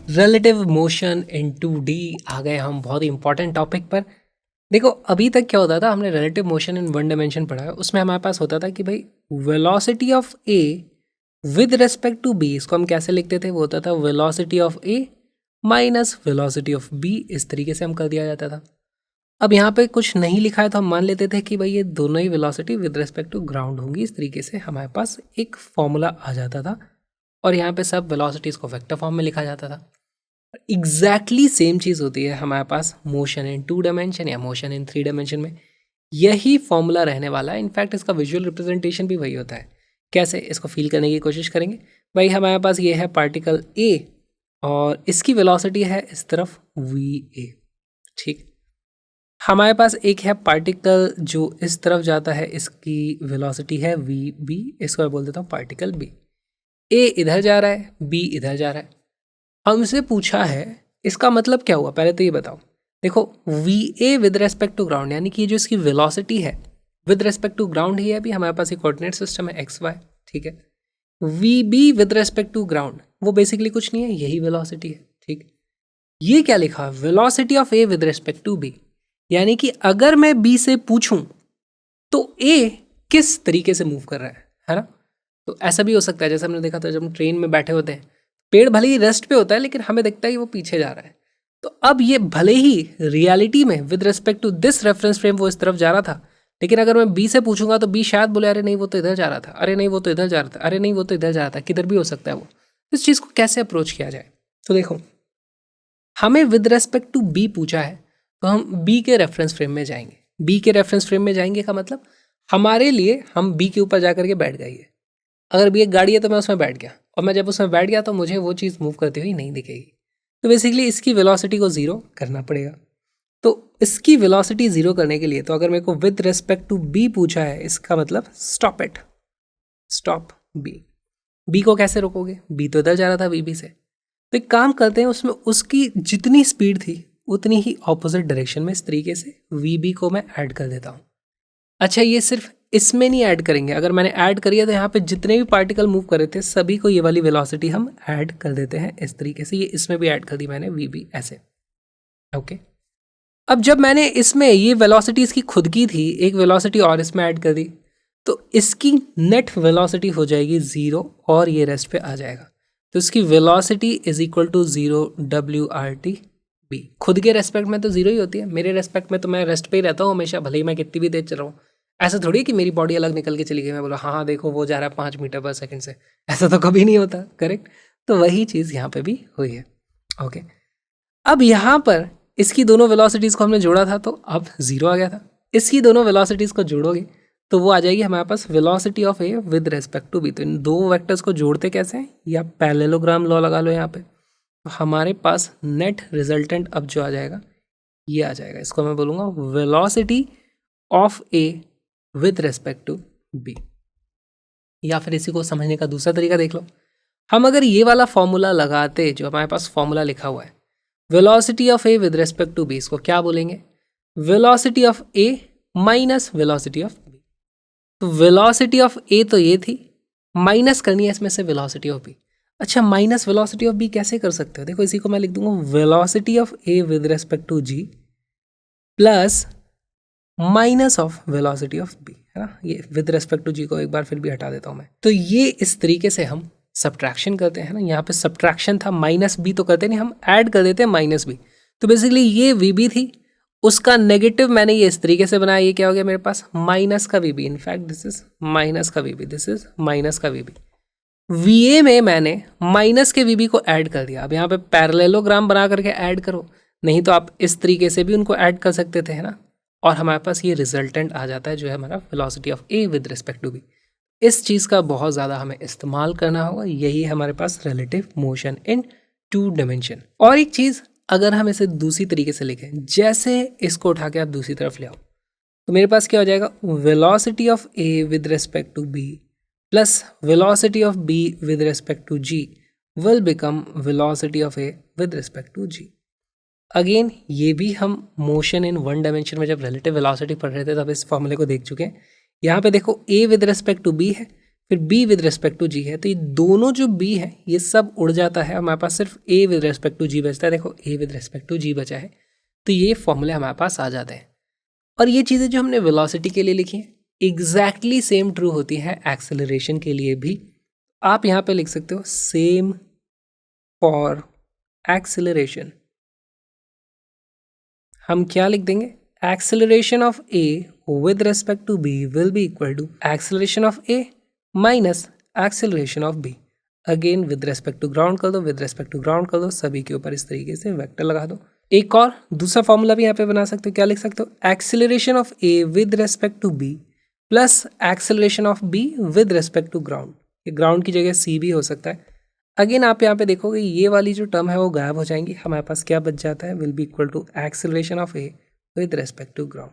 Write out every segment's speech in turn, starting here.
Relative motion इन 2D आ गए हम बहुत ही इंपॉर्टेंट टॉपिक पर। देखो अभी तक क्या होता था, हमने relative motion in one dimension पढ़ा है, उसमें हमारे पास होता था कि भाई velocity of A with respect to B, इसको हम कैसे लिखते थे, वो होता था velocity of A minus velocity of B, इस तरीके से हम कर दिया जाता था। अब यहाँ पे कुछ नहीं लिखा है तो हम मान लेते थे कि भाई ये दोनों ही velocity with respect to ground होंगी, इस तरीके से हमारे पास एक फॉर्मूला आ जाता था और यहाँ पे सब वेलोसिटीज़ को वेक्टर फॉर्म में लिखा जाता था। एग्जैक्टली सेम चीज़ होती है हमारे पास मोशन इन 2 डायमेंशन या मोशन इन 3 डायमेंशन में, यही फॉर्मूला रहने वाला है। इनफैक्ट इसका विजुअल रिप्रेजेंटेशन भी वही होता है। कैसे, इसको फील करने की कोशिश करेंगे। भाई हमारे पास ये है पार्टिकल ए और इसकी वेलोसिटी है इस तरफ वी ए, ठीक। हमारे पास एक है पार्टिकल जो इस तरफ जाता है, इसकी वेलोसिटी है वी बी, इसको मैं बोल देता हूँ पार्टिकल बी। ए इधर जा रहा है, बी इधर जा रहा है। हमसे पूछा है इसका मतलब क्या हुआ, पहले तो ये बताओ। देखो V A with respect to ground, यानी कि ये जो इसकी वेलोसिटी है विद रेस्पेक्ट टू ग्राउंड ही है। अभी हमारे पास एक कोऑर्डिनेट सिस्टम है एक्स वाई, ठीक है। V B with respect to ground वो बेसिकली कुछ नहीं है, यही वेलोसिटी है, ठीक। ये क्या लिखा, velocity of A with respect to B, यानी कि अगर मैं बी से पूछूं तो ए किस तरीके से मूव कर रहा है ना। तो ऐसा भी हो सकता है, जैसे हमने देखा था जब हम ट्रेन में बैठे होते हैं, पेड़ भले ही रेस्ट पे होता है लेकिन हमें दिखता है कि वो पीछे जा रहा है। तो अब ये भले ही रियलिटी में with respect to this reference frame वो इस तरफ जा रहा था, लेकिन अगर मैं बी से पूछूंगा तो बी शायद बोले अरे नहीं वो तो इधर जा रहा था, अरे नहीं वो तो इधर जा रहा था, अरे नहीं वो तो इधर जा रहा था, किधर भी हो सकता है वो। इस चीज़ को कैसे अप्रोच किया जाए, तो देखो हमें विद रेस्पेक्ट टू बी पूछा है तो हम बी के रेफरेंस फ्रेम में जाएंगे। बी के रेफरेंस फ्रेम में जाएंगे का मतलब हमारे लिए हम बी के ऊपर जा करके बैठ जाइए। अगर बी एक गाड़ी है तो मैं उसमें बैठ गया, और मैं जब उसमें बैठ गया तो मुझे वो चीज़ मूव करती हुई नहीं दिखेगी। तो बेसिकली इसकी वेलोसिटी को ज़ीरो करना पड़ेगा। तो इसकी वेलोसिटी ज़ीरो करने के लिए, तो अगर मेरे को विद रेस्पेक्ट टू बी पूछा है, इसका मतलब stop it, stop B. B को कैसे रोकोगे, बी तो इधर जा रहा था बी से। तो एक काम करते हैं, उसमें उसकी जितनी स्पीड थी उतनी ही ऑपोजिट डायरेक्शन में इस तरीके से वी बी को मैं ऐड कर देता हूँ। अच्छा ये सिर्फ इसमें नहीं ऐड करेंगे, अगर मैंने ऐड करी है तो यहाँ पे जितने भी पार्टिकल मूव कर रहे थे सभी को ये वाली वेलोसिटी हम ऐड कर देते हैं इस तरीके से। ये इसमें भी ऐड कर दी मैंने वी बी ऐसे, ओके। अब जब मैंने इसमें ये वेलोसिटी इसकी खुद की थी, एक वेलोसिटी और इसमें ऐड कर दी, तो इसकी नेट वेलोसिटी हो जाएगी ज़ीरो और ये रेस्ट पे आ जाएगा। तो इसकी velocity is equal to zero W R T B. खुद के रेस्पेक्ट में तो ज़ीरो ही होती है, मेरे रेस्पेक्ट में तो मैं रेस्ट पे ही रहता हूँ हमेशा, भले ही मैं कितनी भी तेज चल रहा हूँ। ऐसा थोड़ी कि मेरी बॉडी अलग निकल के चली गई, मैं बोला हाँ हाँ देखो वो जा रहा है 5 मीटर पर सेकंड से, ऐसा तो कभी नहीं होता, करेक्ट। तो वही चीज़ यहाँ पे भी हुई है, ओके। अब यहाँ पर इसकी दोनों वेलोसिटीज़ को हमने जोड़ा था तो अब ज़ीरो आ गया था। इसकी दोनों वेलोसिटीज़ को जोड़ोगे तो वो आ जाएगी हमारे पास velocity of A with respect to B. तो इन दो वेक्टर्स को जोड़ते कैसे हैं, या पैरेललोग्राम लॉ लगा लो यहाँ पे, तो हमारे पास नेट रिजल्टेंट अब जो आ जाएगा ये आ जाएगा। इसको मैं बोलूँगा velocity of A with respect to B. या फिर इसी को समझने का दूसरा तरीका देख लो, हम अगर ये वाला फॉर्मूला लगाते जो हमारे पास फॉर्मूला लिखा हुआ है velocity of A with respect to B, इसको क्या बोलेंगे, velocity of A minus velocity of B. तो वेलोसिटी ऑफ ए तो ये थी, माइनस करनी है इसमें से वेलोसिटी ऑफ बी। अच्छा माइनस वेलोसिटी ऑफ बी कैसे कर सकते हो, देखो इसी को मैं लिख दूंगा velocity of A with respect to G plus minus of velocity of B, है ना। ये विद रेस्पेक्ट टू जी को एक बार फिर भी हटा देता हूँ मैं। तो ये इस तरीके से हम सब्ट्रैक्शन करते हैं ना, यहाँ पे सब्ट्रैक्शन था, माइनस बी तो करते नहीं, हम ऐड कर देते हैं माइनस बी। तो बेसिकली ये वी बी थी, उसका नेगेटिव मैंने ये इस तरीके से बनाया, ये क्या हो गया मेरे पास माइनस का V B. In fact this is minus का V B, this is minus का वी बी। वी ए में मैंने माइनस के वी बी को ऐड कर दिया। अब यहाँ पे पैरेललोग्राम बना करके ऐड करो, नहीं तो आप इस तरीके से भी उनको ऐड कर सकते थे, है ना। और हमारे पास ये रिजल्टेंट आ जाता है जो है हमारा velocity of A with respect to B. इस चीज़ का बहुत ज़्यादा हमें इस्तेमाल करना होगा, यही हमारे पास रिलेटिव मोशन इन 2 डायमेंशन। और एक चीज़ अगर हम इसे दूसरी तरीके से लिखें, जैसे इसको उठा के आप दूसरी तरफ ले आओ, तो मेरे पास क्या हो जाएगा, velocity of A with respect to B plus velocity of B with respect to G will become velocity of A with respect to G. Again ये भी हम मोशन इन 1 डायमेंशन में जब रिलेटिव वेलोसिटी पढ़ रहे थे तब इस फॉर्मूले को देख चुके हैं। यहाँ पे देखो A with respect to B है, फिर b with respect to g है, तो ये दोनों जो b है ये सब उड़ जाता है, हमारे पास सिर्फ a with respect to g बचता है। देखो a with respect to g बचा है, तो ये फॉर्मूले हमारे पास आ जाते हैं। और ये चीज़ें जो हमने वेलोसिटी के लिए लिखी हैं एग्जैक्टली सेम ट्रू होती है एक्सेलरेशन के लिए भी। आप यहाँ पे लिख सकते हो सेम फॉर एक्सेलरेशन। हम क्या लिख देंगे, acceleration of a with respect to b will be equal to acceleration of a minus acceleration of b। Again with respect to ground कर दो, विद रिस्पेक्ट टू ग्राउंड कर दो, सभी के ऊपर इस तरीके से वेक्टर लगा दो। एक और दूसरा फॉर्मूला भी यहाँ पे बना सकते हो, क्या लिख सकते हो, acceleration of a with respect to b plus acceleration of b with respect to ground. ये ग्राउंड की जगह c भी हो सकता है। अगेन आप यहाँ पे देखोगे ये वाली जो टर्म है वो गायब हो जाएंगी, हमारे पास क्या बच जाता है, will be equal to acceleration of a with respect to ground.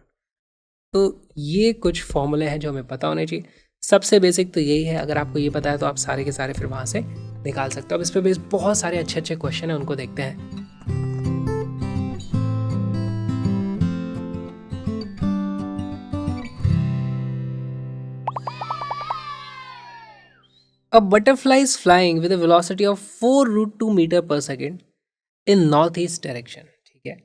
तो ये कुछ फॉर्मूले हैं जो हमें पता होने चाहिए। सबसे बेसिक तो यही है, अगर आपको ये पता है तो आप सारे के सारे फिर वहाँ से निकाल सकते हो। अब इस पर बेस बहुत सारे अच्छे अच्छे क्वेश्चन हैं, उनको देखते हैं। A butterfly is flying with a velocity of 4√2 meter per second in northeast direction. ठीक है,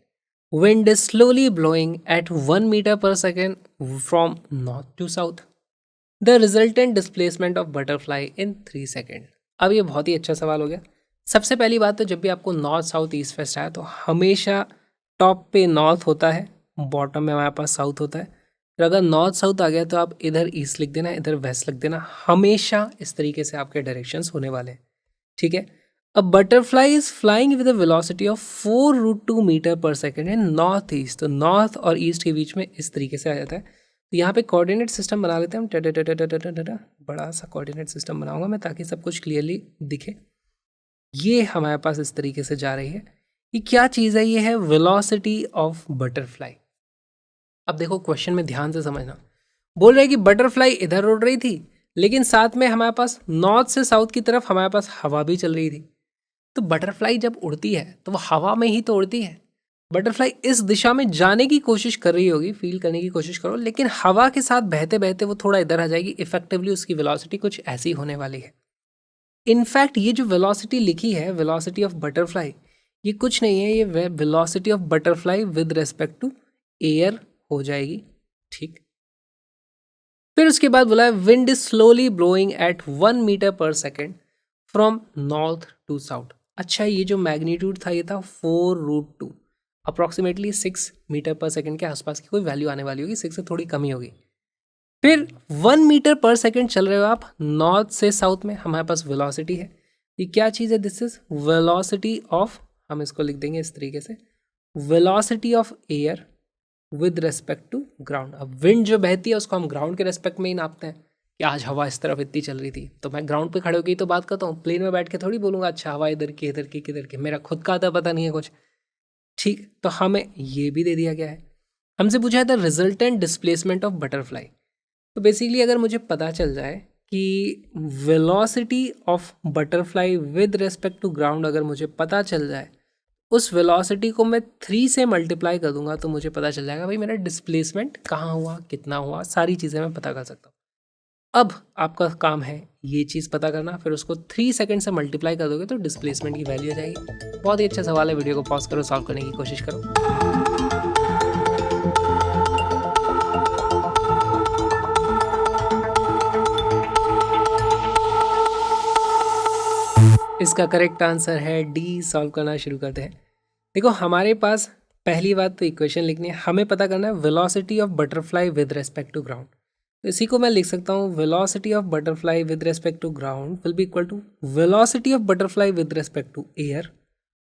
wind is slowly blowing at 1 meter per second from north to south. The resultant displacement of butterfly in 3 seconds. अब ये बहुत ही अच्छा सवाल हो गया। सबसे पहली बात तो जब भी आपको नॉर्थ साउथ ईस्ट वेस्ट आए तो हमेशा टॉप पे नॉर्थ होता है, बॉटम में हमारे पास साउथ होता है। फिर अगर नॉर्थ साउथ आ गया तो आप इधर ईस्ट लिख देना, इधर वेस्ट लिख देना, हमेशा इस तरीके से आपके डायरेक्शंस होने वाले हैं। ठीक है, अब butterfly is flying with a velocity of 4√2 metre per second in north east. तो नॉर्थ और ईस्ट के बीच में इस तरीके से आ जाता है। तो यहाँ पे कोऑर्डिनेट सिस्टम बना लेते हैं हम, बड़ा सा कोऑर्डिनेट सिस्टम बनाऊंगा मैं ताकि सब कुछ क्लियरली दिखे। ये हमारे पास इस तरीके से जा रही है। ये क्या चीज़ है, ये है वेलोसिटी ऑफ बटरफ्लाई। अब देखो क्वेश्चन में ध्यान से समझना, बोल रहे कि बटरफ्लाई इधर उड़ रही थी लेकिन साथ में हमारे पास नॉर्थ से साउथ की तरफ हमारे पास हवा भी चल रही थी। तो बटरफ्लाई जब उड़ती है तो वो हवा में ही तो उड़ती है। बटरफ्लाई इस दिशा में जाने की कोशिश कर रही होगी, फील करने की कोशिश करो, लेकिन हवा के साथ बहते बहते वो थोड़ा इधर आ जाएगी। इफेक्टिवली उसकी वेलोसिटी कुछ ऐसी होने वाली है। इनफैक्ट ये जो वेलोसिटी लिखी है, वेलोसिटी ऑफ बटरफ्लाई, ये कुछ नहीं है, ये velocity of butterfly with respect to air हो जाएगी। ठीक, फिर उसके बाद बोला है wind is slowly blowing at 1 metre per second from north to south. अच्छा, ये जो मैग्नीट्यूड था ये था 4√2, अप्रॉक्सीमेटली 6 मीटर पर सेकेंड के आसपास की कोई वैल्यू आने वाली होगी, 6 से थोड़ी कमी होगी। फिर 1 मीटर पर सेकेंड चल रहे हो आप नॉर्थ से साउथ में, हमारे पास वेलोसिटी है। ये क्या चीज़ है, दिस इज वेलोसिटी ऑफ, हम इसको लिख देंगे इस तरीके से, velocity of air with respect to ground. अब विंड जो बहती है उसको हम ग्राउंड के रेस्पेक्ट में ही नापते हैं कि आज हवा इस तरफ इतनी चल रही थी, तो मैं ग्राउंड पे खड़े होकर तो बात करता हूँ, प्लेन में बैठ के थोड़ी बोलूँगा अच्छा हवा इधर की इधर की किधर की, मेरा खुद का आता पता नहीं है कुछ। ठीक, तो हमें ये भी दे दिया गया है। हमसे पूछा है the resultant displacement of butterfly. तो बेसिकली अगर मुझे पता चल जाए कि velocity of butterfly with respect to ground अगर मुझे पता चल जाए, उस वेलोसिटी को मैं 3 से मल्टीप्लाई कर दूंगा तो मुझे पता चल जाएगा भाई मेरा डिस्प्लेसमेंट कहाँ हुआ, कितना हुआ, सारी चीज़ें मैं पता कर सकता हूँ। अब आपका काम है ये चीज़ पता करना, फिर उसको 3 सेकंड से मल्टीप्लाई कर दोगे तो डिस्प्लेसमेंट की वैल्यू आ जाएगी। बहुत ही अच्छा सवाल है, वीडियो को पॉज करो, सॉल्व करने की कोशिश करो। इसका करेक्ट आंसर है डी। सॉल्व करना शुरू करते हैं। देखो हमारे पास पहली बात तो इक्वेशन लिखनी है, हमें पता करना है velocity of butterfly with respect to ground. तो इसी को मैं लिख सकता हूँ velocity of butterfly with respect to ground will be equal to velocity of butterfly with respect to air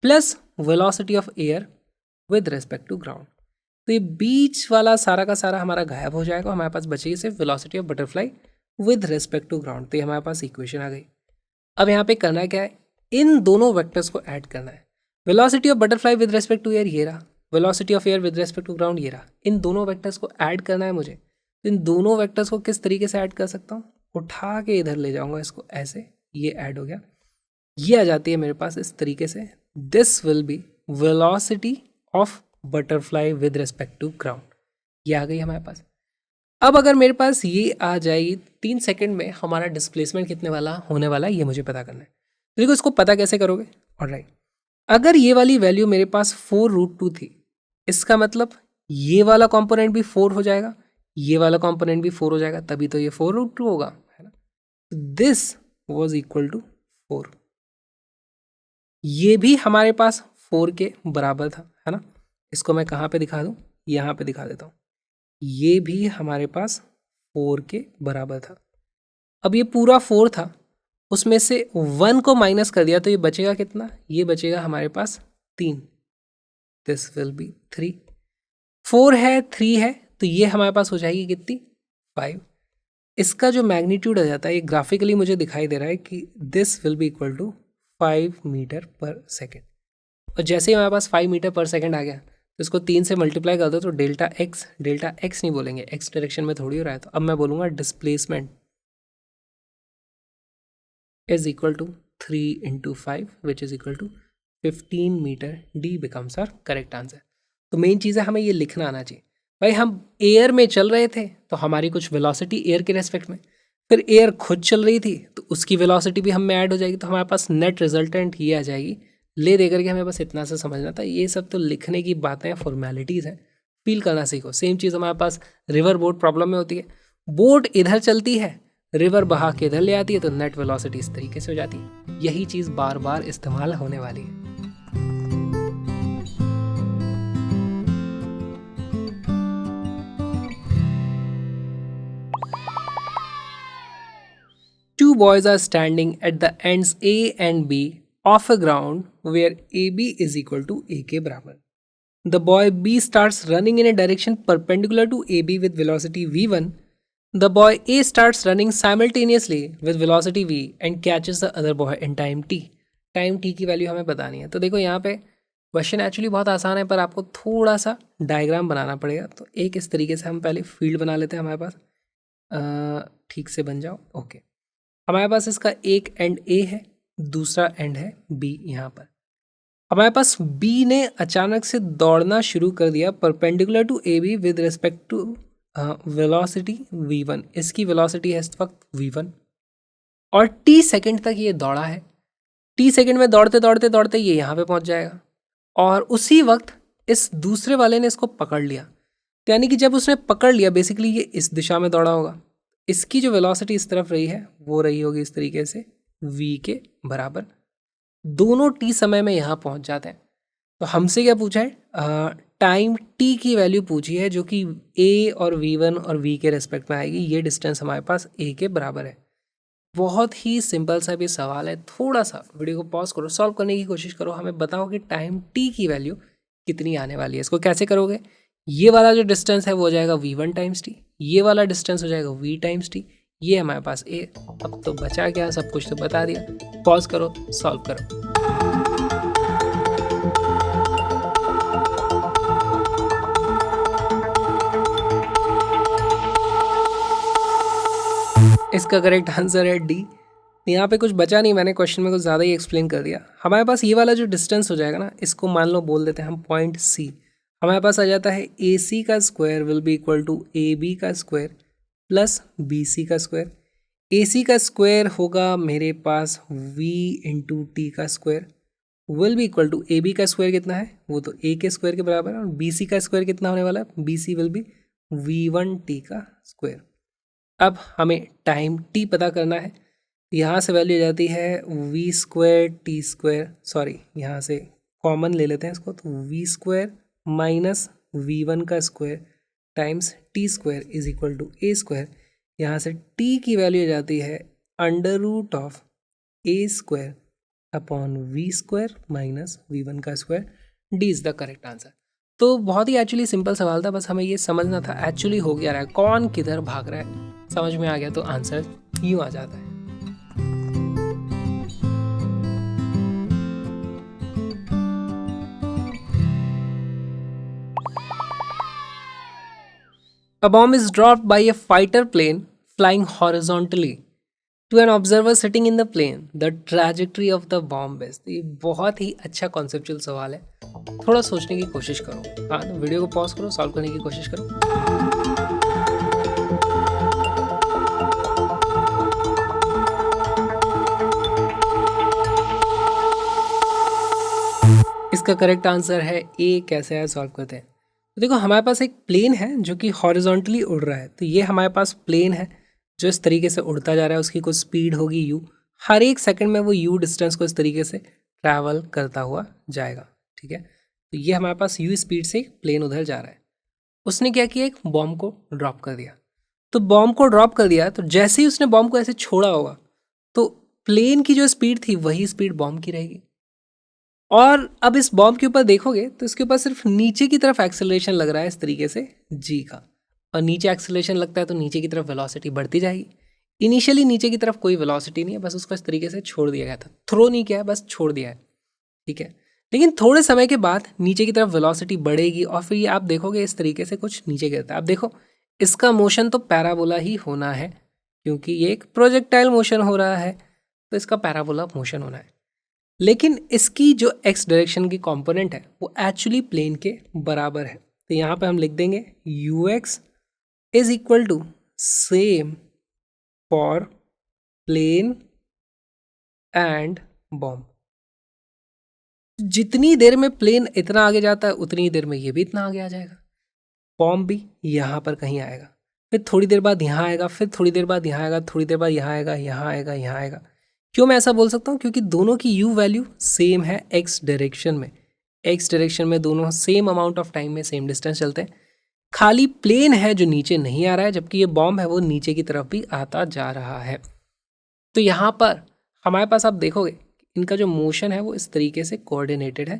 plus velocity of air with respect to ground. तो ये बीच वाला सारा का सारा हमारा गायब हो जाएगा, हमारे पास बचेगी सिर्फ velocity of butterfly with respect to ground. तो ये हमारे पास इक्वेशन आ गई। अब यहाँ पे करना क्या है, इन दोनों वेक्टर्स को ऐड करना है। Velocity of butterfly with respect to air ये रहा, velocity of air with respect to ground ये रहा। इन दोनों वेक्टर्स को ऐड करना है मुझे। तो इन दोनों वेक्टर्स को किस तरीके से ऐड कर सकता हूँ, उठा के इधर ले जाऊँगा इसको, ऐसे ये ऐड हो गया, ये आ जाती है मेरे पास इस तरीके से। This will be velocity of butterfly with respect to ground, ये आ गई हमारे पास। अब अगर मेरे पास ये आ जाएगी 3 सेकंड में हमारा डिस्प्लेसमेंट कितने वाला होने वाला है ये मुझे पता करना है। तो देखो इसको पता कैसे करोगे। ऑलराइट, अगर ये वाली वैल्यू मेरे पास 4√2 थी, इसका मतलब ये वाला कंपोनेंट भी 4 हो जाएगा, ये वाला कंपोनेंट भी 4 हो जाएगा, तभी तो ये 4√2 होगा, है ना। This was equal to 4। ये भी हमारे पास 4 के बराबर था, है ना। इसको मैं कहाँ पे दिखा दूँ, यहाँ पे दिखा देता हूँ। ये भी हमारे पास 4 के बराबर था। अब ये पूरा 4 था, उसमें से 1 को माइनस कर दिया तो ये बचेगा कितना, ये बचेगा हमारे पास 3। This will B 3। 4 है 3 है तो ये हमारे पास हो जाएगी कितनी, 5। इसका जो मैग्नीट्यूड आ जाता है ये ग्राफिकली मुझे दिखाई दे रहा है कि this will be equal to 5 metre per second. और जैसे ही हमारे पास 5 मीटर पर सेकेंड आ गया तो इसको 3 से मल्टीप्लाई कर दो तो डेल्टा एक्स नहीं बोलेंगे, एक्स डायरेक्शन में थोड़ी हो रहा है, तो अब मैं बोलूँगा displacement is equal to 3 into 5 which is equal to 15 मीटर। D becomes our correct answer. तो मेन चीज़ है हमें ये लिखना आना चाहिए। भाई हम एयर में चल रहे थे तो हमारी कुछ वेलोसिटी एयर के रेस्पेक्ट में, फिर एयर खुद चल रही थी तो उसकी वेलोसिटी भी हम में ऐड हो जाएगी, तो हमारे पास नेट रिजल्टेंट ये आ जाएगी। ले दे करके हमें बस इतना सा समझना था। ये सब तो लिखने की बातें फॉर्मेलिटीज़ हैं, फील करना सीखो। सेम चीज़ हमारे पास रिवर बोट प्रॉब्लम में होती है। बोट इधर चलती है, रिवर बहा के इधर ले आती है, तो नेट वेलोसिटी इस तरीके से हो जाती है। यही चीज़ बार बार इस्तेमाल होने वाली है। Two boys are standing at the ends A and B of a ground where AB is equal to A के बराबर। The boy B starts running in a direction perpendicular to AB with velocity v1. The boy A starts running simultaneously with velocity v and catches the other boy in time t. Time t की value हमें बतानी है। तो देखो यहाँ पे question actually बहुत आसान है, पर आपको थोड़ा सा डायग्राम बनाना पड़ेगा। तो एक इस तरीके से हम पहले फील्ड बना लेते हैं हमारे पास। ठीक से बन जाओ। ओके, हमारे पास इसका एक एंड ए है, दूसरा एंड है बी। यहाँ पर हमारे पास बी ने अचानक से दौड़ना शुरू कर दिया perpendicular to A B with respect to velocity v1। इसकी वेलोसिटी है इस वक्त v1 और t सेकंड तक ये दौड़ा है। t सेकंड में दौड़ते दौड़ते दौड़ते ये यहाँ पे पहुँच जाएगा और उसी वक्त इस दूसरे वाले ने इसको पकड़ लिया। तो यानी कि जब उसने पकड़ लिया बेसिकली ये इस दिशा में दौड़ा होगा, इसकी जो वेलोसिटी इस तरफ रही है वो रही होगी इस तरीके से v के बराबर। दोनों t समय में यहाँ पहुँच जाते हैं। तो हमसे क्या पूछा है, टाइम t की वैल्यू पूछी है जो कि a और v1 और v के रेस्पेक्ट में आएगी। ये डिस्टेंस हमारे पास a के बराबर है। बहुत ही सिंपल सा भी सवाल है। थोड़ा सा वीडियो को पॉज करो, सॉल्व करने की कोशिश करो, हमें बताओ कि टाइम t की वैल्यू कितनी आने वाली है। इसको कैसे करोगे, ये वाला जो डिस्टेंस है वो हो जाएगा v1 टाइम्स टी, ये वाला डिस्टेंस हो जाएगा v टाइम्स टी, ये हमारे पास a। अब तो बचा क्या, सब कुछ तो बता दिया। पॉज करो, सॉल्व करो। इसका करेक्ट आंसर है डी। यहाँ पे कुछ बचा नहीं, मैंने क्वेश्चन में कुछ ज़्यादा ही एक्सप्लेन कर दिया। हमारे पास ये वाला जो डिस्टेंस हो जाएगा ना, इसको मान लो बोल देते हैं हम पॉइंट सी। हमारे पास आ जाता है ए सी का square will be equal to A B का स्क्वायर प्लस बी सी का स्क्वायर। ए सी का स्क्वायर होगा मेरे पास वी इंटू टी का square will be equal to A B का स्क्वायर कितना है, वो तो ए के स्क्वायर के बराबर है, और बी सी का स्क्वायर कितना होने वाला है, B C will be v1 T का स्क्वायर। अब हमें टाइम t पता करना है। यहाँ से वैल्यू आ जाती है V square T square, sorry यहाँ से कॉमन ले लेते हैं इसको, तो वी स्क्वायर माइनस v1 का square times T square is equal to A square. यहाँ से t की वैल्यू आ जाती है under root of A square upon V square minus v1 का square. D is the correct answer. तो बहुत ही एक्चुअली सिंपल सवाल था, बस हमें ये समझना था एक्चुअली हो क्या रहा है, कौन किधर भाग रहा है। समझ में आ गया तो आंसर यूँ आ जाता है। A bomb is dropped by a fighter plane flying horizontally to an observer sitting in the plane. The trajectory of the bomb is। तो ये बहुत ही अच्छा कॉन्सेप्चुअल सवाल है, थोड़ा सोचने की कोशिश करो। हाँ, वीडियो को पॉज करो, सॉल्व करने की कोशिश करो। इसका करेक्ट आंसर है ए। कैसे है सॉल्व करते हैं। तो देखो हमारे पास एक प्लेन है जो कि हॉरिजॉन्टली उड़ रहा है, तो ये हमारे पास प्लेन है जो इस तरीके से उड़ता जा रहा है, उसकी कुछ स्पीड होगी u, हर एक सेकंड में वो u डिस्टेंस को इस तरीके से ट्रैवल करता हुआ जाएगा। ठीक है, तो ये हमारे पास u स्पीड से प्लेन उधर जा रहा है। उसने क्या किया, एक बॉम्ब को ड्रॉप कर दिया। तो बॉम्ब को ड्रॉप कर दिया, तो जैसे ही उसने बॉम्ब को ऐसे छोड़ा होगा तो प्लेन की जो स्पीड थी वही स्पीड बॉम्ब की रहेगी। और अब इस बॉम्ब के ऊपर देखोगे तो इसके ऊपर सिर्फ नीचे की तरफ एक्सेलरेशन लग रहा है इस तरीके से g का, और नीचे एक्सेलरेशन लगता है तो नीचे की तरफ वेलोसिटी बढ़ती जाएगी। इनिशियली नीचे की तरफ कोई वेलोसिटी नहीं है, बस उसको इस तरीके से छोड़ दिया गया था, थ्रो नहीं किया है, बस छोड़ दिया है। ठीक है, लेकिन थोड़े समय के बाद नीचे की तरफ वेलोसिटी बढ़ेगी और फिर ये आप देखोगे इस तरीके से कुछ नीचे गिरता है। अब देखो इसका मोशन तो पैराबोला ही होना है, क्योंकि ये एक प्रोजेक्टाइल मोशन हो रहा है तो इसका पैराबोला मोशन होना है। लेकिन इसकी जो एक्स डायरेक्शन की कंपोनेंट है वो एक्चुअली प्लेन के बराबर है। तो यहाँ पे हम लिख देंगे ux is equal to same for plane and bomb. जितनी देर में प्लेन इतना आगे जाता है उतनी देर में ये भी इतना आगे आ जाएगा, बॉम्ब भी यहाँ पर कहीं आएगा, फिर थोड़ी देर बाद यहाँ आएगा, फिर थोड़ी देर बाद यहाँ आएगा, थोड़ी देर बाद यहाँ आएगा, यहाँ आएगा, यहाँ आएगा। क्यों मैं ऐसा बोल सकता हूँ, क्योंकि दोनों की u वैल्यू सेम है x डायरेक्शन में। x डायरेक्शन में दोनों सेम अमाउंट ऑफ टाइम में सेम डिस्टेंस चलते हैं। खाली प्लेन है जो नीचे नहीं आ रहा है, जबकि ये बॉम्ब है वो नीचे की तरफ भी आता जा रहा है। तो यहाँ पर हमारे पास आप देखोगे इनका जो मोशन है वो इस तरीके से कोऑर्डिनेटेड है,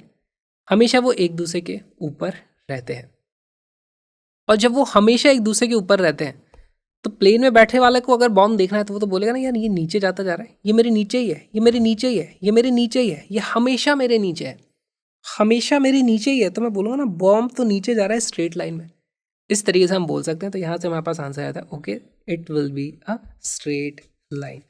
हमेशा वो एक दूसरे के ऊपर रहते हैं। और जब वो हमेशा एक दूसरे के ऊपर रहते हैं तो प्लेन में बैठे वाले को अगर बॉम्ब देखना है तो वो तो बोलेगा ना यार ये नीचे जाता जा रहा है, ये मेरे नीचे ही है, ये मेरे नीचे ही है, ये मेरे नीचे ही है, ये हमेशा मेरे नीचे है, हमेशा मेरे नीचे ही है। तो मैं बोलूँगा ना बॉम्ब तो नीचे जा रहा है स्ट्रेट लाइन में। इस तरीके से हम बोल सकते हैं। तो यहाँ से हमारे पास आंसर आया था okay it will be a straight line.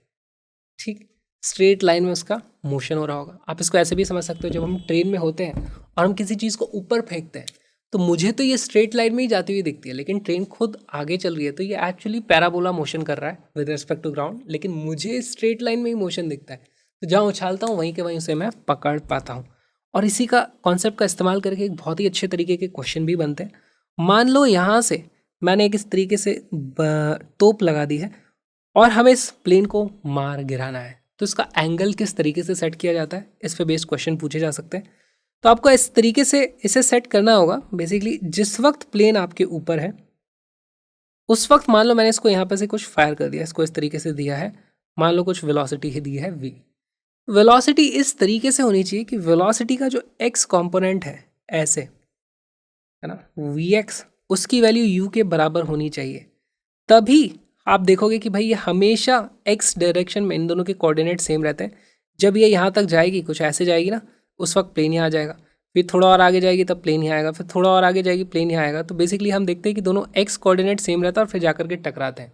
ठीक, स्ट्रेट लाइन में उसका मोशन हो रहा होगा। आप इसको ऐसे भी समझ सकते हो, जब हम ट्रेन में होते हैं और हम किसी चीज़ को ऊपर फेंकते हैं तो मुझे तो ये स्ट्रेट लाइन में ही जाती हुई दिखती है, लेकिन ट्रेन खुद आगे चल रही है तो ये एक्चुअली पैराबोला मोशन कर रहा है विद रिस्पेक्ट टू ग्राउंड, लेकिन मुझे स्ट्रेट लाइन में ही मोशन दिखता है। तो जहाँ उछालता हूँ वहीं के वहीं उसे मैं पकड़ पाता हूँ। और इसी का कॉन्सेप्ट का इस्तेमाल करके एक बहुत ही अच्छे तरीके के क्वेश्चन भी बनते हैं। मान लो यहाँ से मैंने एक इस तरीके से तोप लगा दी है और हमें इस प्लेन को मार गिराना है, तो इसका एंगल किस तरीके से सेट किया जाता है, इस पे बेस्ड क्वेश्चन पूछे जा सकते हैं। तो आपको इस तरीके से इसे सेट करना होगा। बेसिकली जिस वक्त प्लेन आपके ऊपर है उस वक्त मान लो मैंने इसको यहाँ पे से कुछ फायर कर दिया, इसको इस तरीके से दिया है, मान लो कुछ वेलोसिटी ही दी है v। वेलोसिटी इस तरीके से होनी चाहिए कि वेलोसिटी का जो x कंपोनेंट है ऐसे है ना vx, उसकी वैल्यू u के बराबर होनी चाहिए। तभी आप देखोगे कि भाई ये हमेशा x डायरेक्शन में इन दोनों के कोऑर्डिनेट सेम रहते हैं। जब ये यहाँ तक जाएगी, कुछ ऐसे जाएगी ना, उस वक्त प्लेन यहाँ आ जाएगा, फिर थोड़ा और आगे जाएगी तब प्लेन यहाँ आएगा, फिर थोड़ा और आगे जाएगी प्लेन यहाँ आएगा। तो बेसिकली हम देखते हैं कि दोनों x कोऑर्डिनेट सेम रहता है और फिर जाकर के टकराते हैं।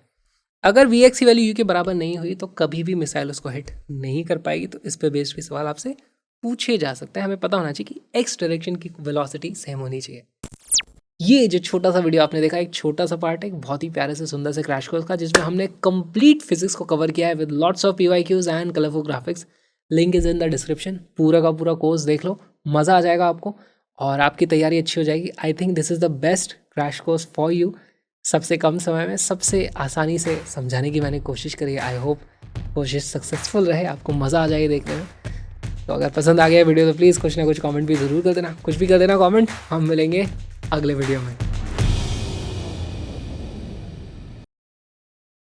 अगर vx की वैल्यू u के बराबर नहीं हुई तो कभी भी मिसाइल उसको हिट नहीं कर पाएगी। तो इस पे बेस्ड भी सवाल आपसे पूछे जा सकते हैं। हमें पता होना चाहिए कि x डायरेक्शन की वेलोसिटी सेम होनी चाहिए। ये जो छोटा सा वीडियो आपने देखा, एक छोटा सा पार्ट है एक बहुत ही प्यारे से सुंदर से क्रैश कोर्स का, जिसमें हमने कंप्लीट फिजिक्स को कवर किया है with lots of PYQs and colourful graphics. Link is in the description. पूरा का पूरा कोर्स देख लो, मज़ा आ जाएगा आपको और आपकी तैयारी अच्छी हो जाएगी। I think this is the best crash course for you. सबसे कम समय में सबसे आसानी से समझाने की मैंने कोशिश करी है। आई होप कोशिश सक्सेसफुल रहे, आपको मज़ा आ जाए देखने में। तो अगर पसंद आ गया वीडियो तो प्लीज़ कुछ ना कुछ कमेंट भी ज़रूर कर देना, कुछ भी कर देना कमेंट। हम मिलेंगे अगले वीडियो में।